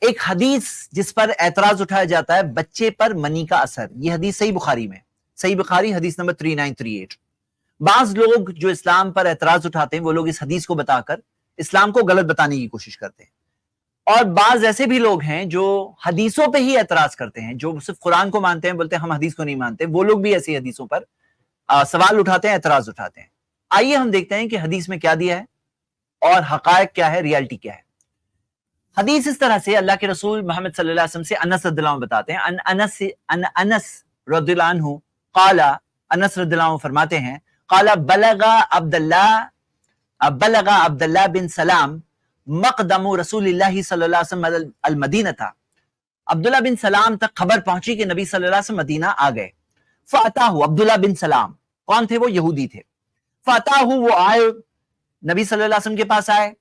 ایک حدیث جس پر اعتراض اٹھایا جاتا ہے بچے پر منی کا اثر، یہ حدیث صحیح بخاری میں، صحیح بخاری حدیث نمبر 3938۔ بعض لوگ جو اسلام پر اعتراض اٹھاتے ہیں وہ لوگ اس حدیث کو بتا کر اسلام کو غلط بتانے کی کوشش کرتے ہیں، اور بعض ایسے بھی لوگ ہیں جو حدیثوں پہ ہی اعتراض کرتے ہیں، جو صرف قرآن کو مانتے ہیں، بولتے ہیں ہم حدیث کو نہیں مانتے، وہ لوگ بھی ایسی حدیثوں پر سوال اٹھاتے ہیں، اعتراض اٹھاتے ہیں۔ آئیے ہم دیکھتے ہیں کہ حدیث میں کیا دیا ہے اور حقائق کیا ہے، ریالٹی کیا ہے۔ حدیث اس طرح سے اللہ کے رسول محمد صلی اللہ علیہ وسلم سے انس رضی اللہ عنہ بتاتے ہیں، انس رضی اللہ عنہ قال، انس رضی اللہ عنہ فرماتے ہیں قال بلغ عبداللہ بن سلام مقدم رسول اللہ صلی اللہ علیہ وسلم المدینہ تھا، عبداللہ بن سلام تک خبر پہنچی کہ نبی صلی اللہ علیہ وسلم مدینہ آ گئے۔ فاتاہ، عبداللہ بن سلام کون تھے؟ وہ یہودی تھے۔ فاتاہ، وہ آئے نبی صلی اللہ علیہ وسلم کے پاس آئے،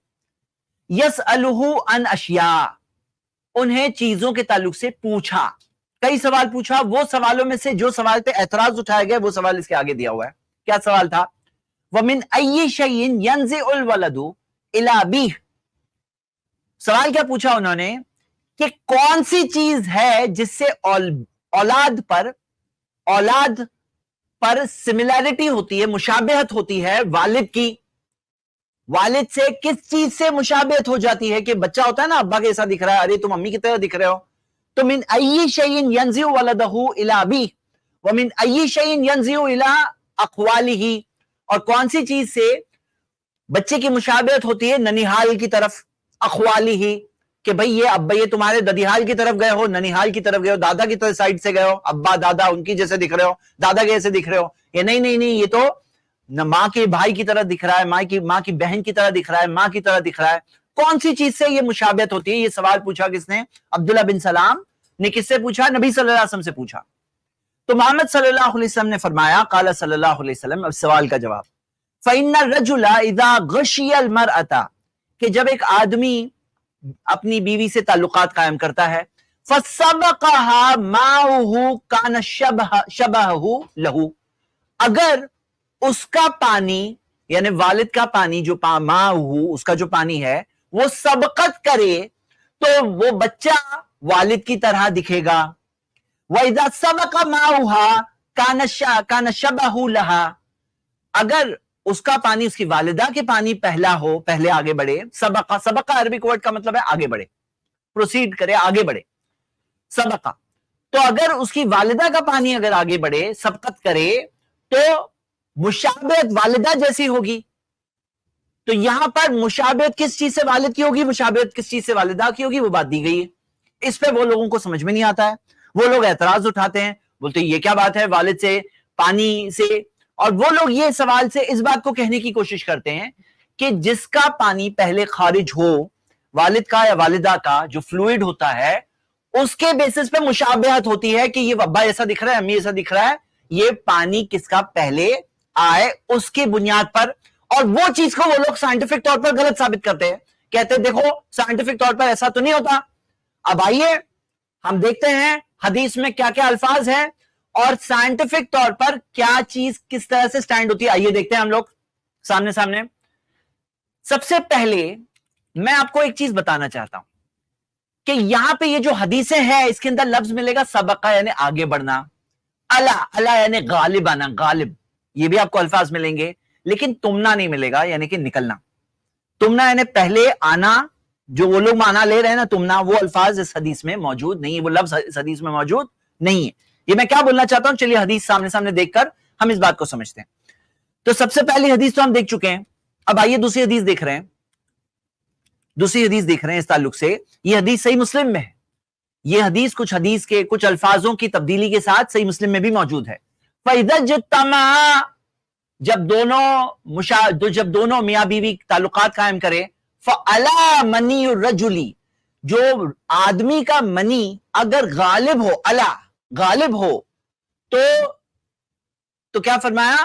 یسألہ عن اشیاء، انہیں چیزوں کے تعلق سے پوچھا، کئی سوال پوچھا، وہ سوالوں میں سے جو سوال پہ اعتراض اٹھائے گئے وہ سوال اس کے آگے دیا ہوا ہے۔ کیا سوال تھا؟ وَمِنْ أَيِّ شَيْءٍ يَنزِعُ الْوَلَدُ إِلَى أَبِيهِ، سوال کیا پوچھا انہوں نے کہ کون سی چیز ہے جس سے اولاد پر سملیرٹی ہوتی ہے، مشابہت ہوتی ہے والد کی، والد سے کس چیز سے مشابہت ہو جاتی ہے کہ بچہ ہوتا ہے نا ابا کے ایسا دکھ رہا ہے، ارے تم امی کی طرح دکھ رہے ہو، تو من ای شیء ینزع ولدہ الی ابیہ ومن ای شیء ینزع الی اقوالہ، اور کون سی چیز سے بچے کی مشابہت ہوتی ہے ننیحال کی طرف، اقوالہ، کہ بھئی یہ ابا یہ تمہارے ددیحال کی طرف گئے ہو، ننیحال کی طرف گئے ہو، دادا کی طرف سائڈ سے گئے ہو، ابا دادا ان کی جیسے دکھ رہے ہو، دادا کے جیسے دکھ رہے ہو، یہ نہیں یہ تو ماں کے بھائی کی طرح دکھ رہا ہے، ماں کی بہن کی طرح دکھ رہا ہے، ماں کی طرح دکھ رہا ہے، کون سی چیز سے یہ مشابہت ہوتی ہے؟ یہ سوال پوچھا کس نے؟ عبداللہ بن سلام نے۔ کس سے پوچھا؟ نبی صلی اللہ علیہ وسلم سے پوچھا۔ تو محمد صلی اللہ علیہ وسلم نے فرمایا، قال صلی اللہ علیہ وسلم، اب سوال کا جواب، فَإِنَّ الرَّجُلَ إِذَا غَشِيَ الْمَرْأَةَ، کہ جب ایک آدمی اپنی بیوی سے تعلقات قائم کرتا ہے، فَسَبَقَهَا مَاؤُهُ كَانَ شَبَهُ لَهُ، اگر اس کا پانی یعنی والد کا پانی جو ماؤہ اس کا جو پانی ہے وہ سبقت کرے تو وہ بچہ والد کی طرح دکھے گا۔ وَإِذَا سَبَقَ مَاؤُهَا كَانَ شَبَهُ لَهَا، اگر اس کا پانی اس کی والدہ کے پانی پہلا ہو، پہلے آگے بڑھے، سبقہ عربک ورڈ کا مطلب ہے آگے بڑھے، پروسیڈ کرے، آگے بڑھے، سبقہ، تو اگر اس کی والدہ کا پانی اگر آگے بڑھے، سبقت کرے، تو مشابہت والدہ جیسی ہوگی۔ تو یہاں پر مشابہت کس چیز سے والد کی ہوگی، مشابہت کس چیز سے والدہ کی ہوگی، وہ بات دی گئی ہے۔ اس پہ وہ لوگوں کو سمجھ میں نہیں آتا ہے، وہ لوگ اعتراض اٹھاتے ہیں، بولتے ہیں یہ کیا بات ہے والد سے، پانی سے، اور وہ لوگ یہ سوال سے اس بات کو کہنے کی کوشش کرتے ہیں کہ جس کا پانی پہلے خارج ہو، والد کا یا والدہ کا جو فلوئڈ ہوتا ہے، اس کے بیسس پہ مشابہت ہوتی ہے کہ یہ ابا ایسا دکھ رہا ہے، امی ایسا دکھ رہا ہے، یہ پانی کس کا پہلے آئے اس کی بنیاد پر، اور وہ چیز کو وہ لوگ سائنٹیفک طور پر غلط ثابت کرتے ہیں، کہتے ہیں دیکھو سائنٹیفک طور پر ایسا تو نہیں ہوتا۔ اب آئیے ہم دیکھتے ہیں حدیث میں کیا کیا الفاظ ہیں اور سائنٹیفک طور پر کیا چیز کس طرح سے سٹینڈ ہوتی ہے۔ آئیے دیکھتے ہیں ہم لوگ سامنے۔ سب سے پہلے میں آپ کو ایک چیز بتانا چاہتا ہوں کہ یہاں پہ یہ جو حدیثیں ہیں اس کے اندر لفظ ملے گا سبقہ یعنی آگے بڑھنا، الا یعنی غالب آنا، غالب، یہ بھی آپ کو الفاظ ملیں گے، لیکن تمنا نہیں ملے گا یعنی کہ نکلنا۔ تمنا یعنی پہلے آنا، جو وہ لوگ معنی لے رہے ہیں نا تمنا، وہ الفاظ اس حدیث میں موجود نہیں ہے، وہ لفظ اس حدیث میں موجود نہیں ہے۔ یہ میں کیا بولنا چاہتا ہوں، چلیے حدیث سامنے دیکھ کر ہم اس بات کو سمجھتے ہیں۔ تو سب سے پہلی حدیث تو ہم دیکھ چکے ہیں، اب آئیے دوسری حدیث دیکھ رہے ہیں اس تعلق سے۔ یہ حدیث صحیح مسلم میں ہے، یہ حدیث کچھ حدیث کے کچھ الفاظوں کی تبدیلی کے ساتھ صحیح مسلم میں بھی موجود ہے۔ فَإِذَا اجْتَمَعَا، جب دونوں میاں بیوی تعلقات قائم کرے، فَعَلَى مَنِيُّ الرَّجُلِ، جو آدمی کا منی اگر غالب ہو تو کیا فرمایا؟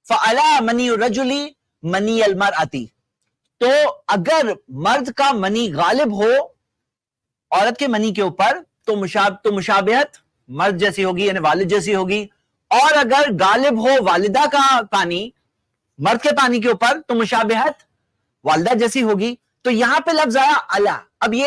فَعَلَى مَنِيُّ الرَّجُلِ مَنِيَّ الْمَرْأَةِ، تو اگر مرد کا منی غالب ہو عورت کے منی کے اوپر تو مشابہت مرد جیسی ہوگی یعنی والد جیسی ہوگی، اور اگر غالب ہو والدہ کا پانی مرد کے پانی کے اوپر تو مشابہت والدہ جیسی ہوگی۔ تو یہاں پہ لفظ آیا الا۔ اب یہ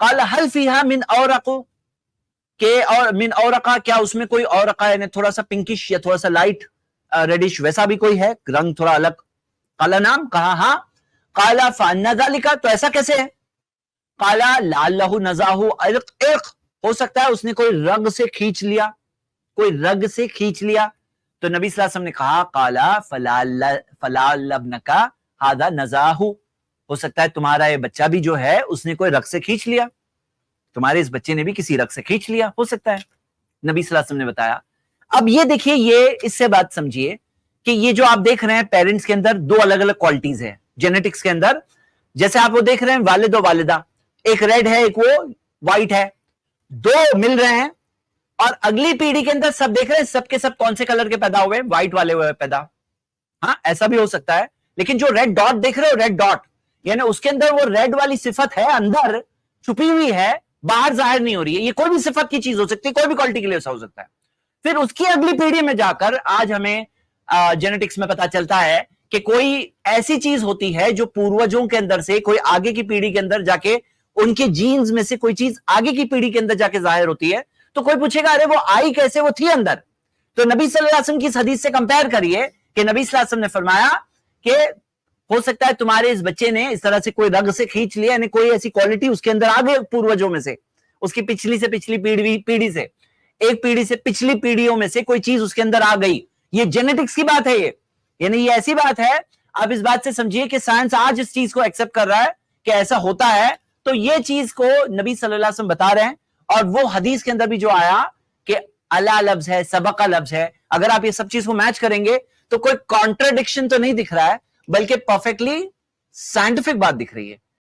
قال هل فيها من اورق کہ اور من اورقا کیا اس میں کوئی اورقا یعنی تھوڑا سا پنکش یا تھوڑا سا لائٹ ریڈش ویسا بھی کوئی ہے رنگ تھوڑا الگ قال نام کہا ہاں قال فانا ذلك تو ایسا کیسے ہے قال لعله نزاه عرق ہو سکتا ہے اس نے کوئی رگ سے کھینچ لیا کوئی رگ سے کھینچ لیا تو نبی صلی اللہ علیہ وسلم نے کہا قال فلعل ابنك هذا نزاه ہو سکتا ہے تمہارا یہ بچہ بھی جو ہے اس نے کوئی رگ سے کھینچ لیا تمہارے اس بچے نے بھی کسی رگ سے کھینچ لیا ہو سکتا ہے نبی صلی اللہ علیہ وسلم نے بتایا اب یہ دیکھیے یہ اس سے بات سمجھیے کہ یہ جو آپ دیکھ رہے ہیں پیرنٹس کے اندر دو الگ الگ کوالٹیز ہیں جینیٹکس کے اندر جیسے آپ وہ دیکھ رہے ہیں والد و والدہ ایک ریڈ ہے ایک وہ وائٹ ہے دو مل رہے ہیں اور اگلی پیڑھی کے اندر سب دیکھ رہے ہیں سب کے سب کون سے کلر کے پیدا ہوئے وائٹ والے ہوئے پیدا ہاں ایسا بھی ہو سکتا ہے لیکن جو ریڈ ڈاٹ دیکھ رہے ہو ریڈ ڈاٹ یعنی اس کے اندر وہ ریڈ والی صفت ہے اندر چھپی ہوئی ہے باہر ظاہر نہیں ہو رہی ہے یہ کوئی بھی صفت کی چیز ہو سکتی ہے کوئی بھی کوالٹی کے لیے ایسا ہو سکتا ہے پھر اس کی اگلی پیڑھی میں جا کر آج ہمیں جینیٹکس میں پتا چلتا ہے کہ کوئی ایسی چیز ہوتی ہے جو پوروجوں کے اندر سے کوئی آگے کی پیڑھی کے اندر جا کے ان کے جینز میں سے کوئی چیز آگے کی پیڑھی کے اندر جا کے ظاہر ہوتی ہے تو کوئی پوچھے گا ارے وہ آئی کیسے وہ تھی اندر تو نبی صلی اللہ علیہ وسلم کی اس حدیث سے کمپیئر کریے کہ نبی صلی اللہ علیہ وسلم نے فرمایا کہ ہو سکتا ہے تمہارے اس بچے نے اس طرح سے کوئی رگ سے کھینچ لیا یعنی کوئی ایسی کوالٹی اس کے اندر آ گئی پوروجوں میں سے اس کی پچھلی سے پچھلی پیڑھی سے ایک پیڑھی سے پچھلی پیڑھیوں میں سے کوئی چیز اس کے اندر آ گئی یہ جینیٹکس کی بات ہے یہ یعنی یہ ایسی بات ہے آپ اس بات سے سمجھیے کہ سائنس آج اس چیز کو ایکسپٹ کر رہا ہے کہ ایسا ہوتا ہے تو یہ چیز کو نبی صلی اللہ علیہ وسلم بتا رہے ہیں اور وہ حدیث کے اندر بھی جو آیا کہ الا لفظ ہے سبقہ لفظ ہے اگر آپ یہ سب چیز کو میچ کریں گے تو کوئی کانٹرڈکشن تو نہیں دکھ رہا ہے بلکہ پرفیکٹلی سائنٹیفک بات دکھ رہی ہے